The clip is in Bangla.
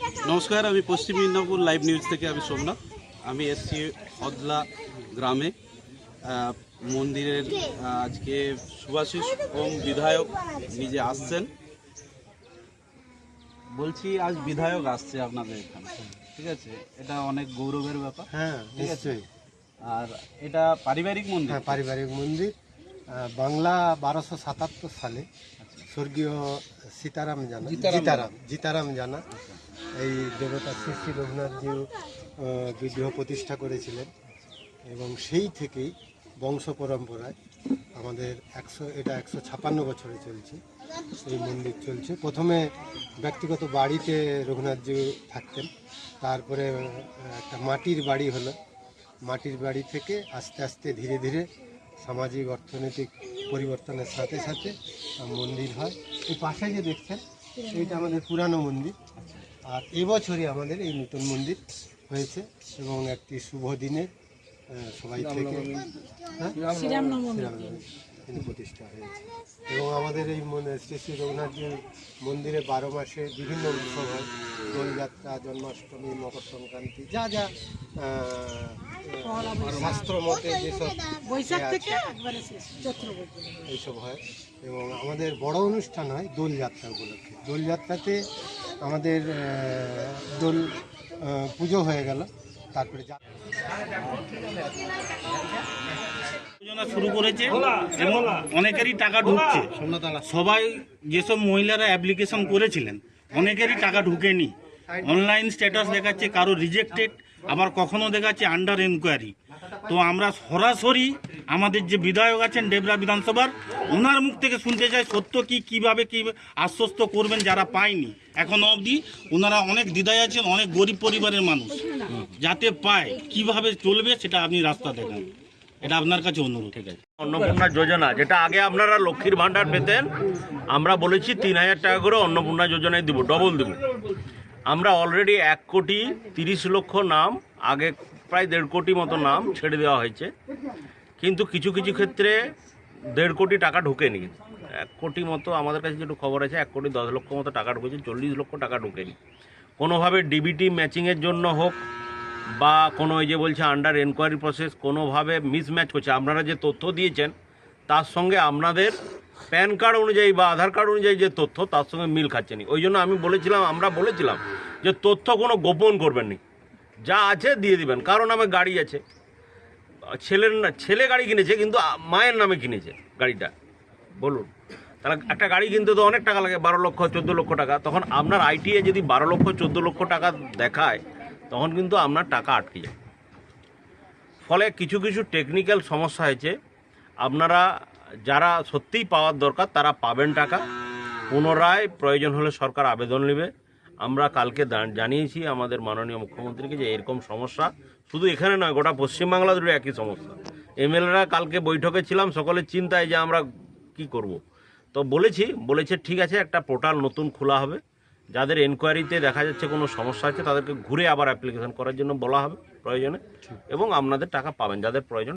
নমস্কার, আমি পশ্চিম মিদনাপুর লাইভ নিউজ থেকে আমি সোমনাথ। আমি এসছি হদলা গ্রামে। মন্দিরের আজকে শুভাশিস ওম বিধায়ক নিজে আসছেন। বলছি আজ বিধায়ক আসছে আপনাদের এখানে, ঠিক আছে? এটা অনেক গৌরবের ব্যাপার। হ্যাঁ, নিশ্চয়ই। আর এটা পারিবারিক মন্দির। হ্যাঁ, পারিবারিক মন্দির। বাংলা 1277 সালে স্বর্গীয় জিতারাম জানা এই দেবতা শ্রী শ্রী রঘুনাথজি বিগ্রহ প্রতিষ্ঠা করেছিলেন এবং সেই থেকেই বংশ পরম্পরায় আমাদের 156 বছরে চলছে এই মন্দির চলছে। প্রথমে ব্যক্তিগত বাড়িতে রঘুনাথজি থাকতেন, তারপরে একটা মাটির বাড়ি হলো। মাটির বাড়ি থেকে আস্তে আস্তে ধীরে ধীরে সামাজিক অর্থনৈতিক পরিবর্তনের সাথে সাথে মন্দির হয়। এই পাশে যে দেখছেন এইটা আমাদের পুরানো মন্দির, আর এবছরই আমাদের এই নতুন মন্দির হয়েছে এবং একটি শুভ দিনে সবাই থেকে শ্রীরামনবমী প্রতিষ্ঠা হয়েছে। এবং আমাদের এই শ্রী শ্রী রঘুনাথজির মন্দিরে 12 মাসে বিভিন্ন উৎসব হয়। দোলযাত্রা, জন্মাষ্টমী, মকর সংক্রান্তি, যা যা শাস্ত্র মতে যেসব এইসব হয়। এবং আমাদের বড় অনুষ্ঠান হয় দোলযাত্রা উপলক্ষে। দোলযাত্রাতে আমাদের দোল পুজো হয়ে গেল, তারপরে শুরু করেছে এবং অনেকেরই টাকা ঢুকছে। সবাই যেসব মহিলারা অ্যাপ্লিকেশন করেছিলেন অনেকেরই টাকা ঢুকেনি। অনলাইন স্ট্যাটাস দেখাচ্ছে কারো রিজেক্টেড, আবার কখনো দেখাচ্ছে আন্ডার এনকোয়ারি। তো আমরা সরাসরি আমাদের যে বিধায়ক আছেন ডেবরা বিধানসভার, ওনার মুখ থেকে শুনতে চাই সত্য কিভাবে আশ্বস্ত করবেন যারা পায়নি এখনো অবধি। ওনারা অনেক দ্বিধায় আছেন, অনেক গরিব পরিবারের মানুষ যাতে পায়, কিভাবে চলবে সেটা আপনি রাস্তা দেখান, এটা আপনার কাছে অনুরোধ। ঠিক আছে, অন্নপূর্ণা যোজনা, যেটা আগে আপনারা লক্ষ্মীর ভাণ্ডার পেতেন, আমরা বলেছি 3000 টাকা করে অন্নপূর্ণা যোজনায় দিব, ডবল দেব। আমরা অলরেডি 1,30,00,000 নাম, আগে প্রায় 1.5 কোটি মতো নাম ছেড়ে দেওয়া হয়েছে, কিন্তু কিছু কিছু ক্ষেত্রে 1.5 কোটি টাকা ঢোকেনি। 1 কোটি মতো আমাদের কাছে যেটু খবর আছে 1,10,00,000 মতো টাকা ঢুকেছে, 40 লক্ষ টাকা ঢোকেনি। কোনোভাবে ডিবিটি ম্যাচিংয়ের জন্য হোক বা কোনো এই যে বলছে আন্ডার এনকোয়ারি প্রসেস, কোনোভাবে মিসম্যাচ করছে। আপনারা যে তথ্য দিয়েছেন তার সঙ্গে আপনাদের প্যান কার্ড অনুযায়ী বা আধার কার্ড অনুযায়ী যে তথ্য তার সঙ্গে মিল খাচ্ছে না। ওই জন্য আমরা বলেছিলাম যে তথ্য কোনো গোপন করবেন না, যা আছে দিয়ে দিবেন। কারণ আমার গাড়ি আছে, ছেলে গাড়ি কিনেছে কিন্তু মায়ের নামে কিনেছে গাড়িটা, বলুন তাহলে একটা গাড়ি কিনতে তো অনেক টাকা লাগে, 12 লক্ষ 14 লক্ষ টাকা। তখন আপনার আইটিএ যদি 12 লক্ষ 14 লক্ষ টাকা দেখায় তখন কিন্তু আপনার টাকা আটকে যায়। ফলে কিছু কিছু টেকনিক্যাল সমস্যা হয়েছে। আপনারা যারা সত্যিই পাওয়ার দরকার তারা পাবেন টাকা। পুনরায় প্রয়োজন হলে সরকার আবেদন নেবে। আমরা কালকে জানিয়েছি আমাদের মাননীয় মুখ্যমন্ত্রীকে যে এরকম সমস্যা শুধু এখানে নয়, গোটা পশ্চিমবাংলা জুড়ে একই সমস্যা। এমএলএরা কালকে বৈঠকে ছিলাম, সকলের চিন্তায় যে আমরা কি করব। তো বলেছে ঠিক আছে, একটা পোর্টাল নতুন খোলা হবে, যাদের এনকোয়ারিতে দেখা যাচ্ছে কোনো সমস্যা আছে তাদেরকে ঘুরে আবার অ্যাপ্লিকেশন করার জন্য বলা হবে প্রয়োজনে, এবং আপনাদের টাকা পাবেন যাদের প্রয়োজন।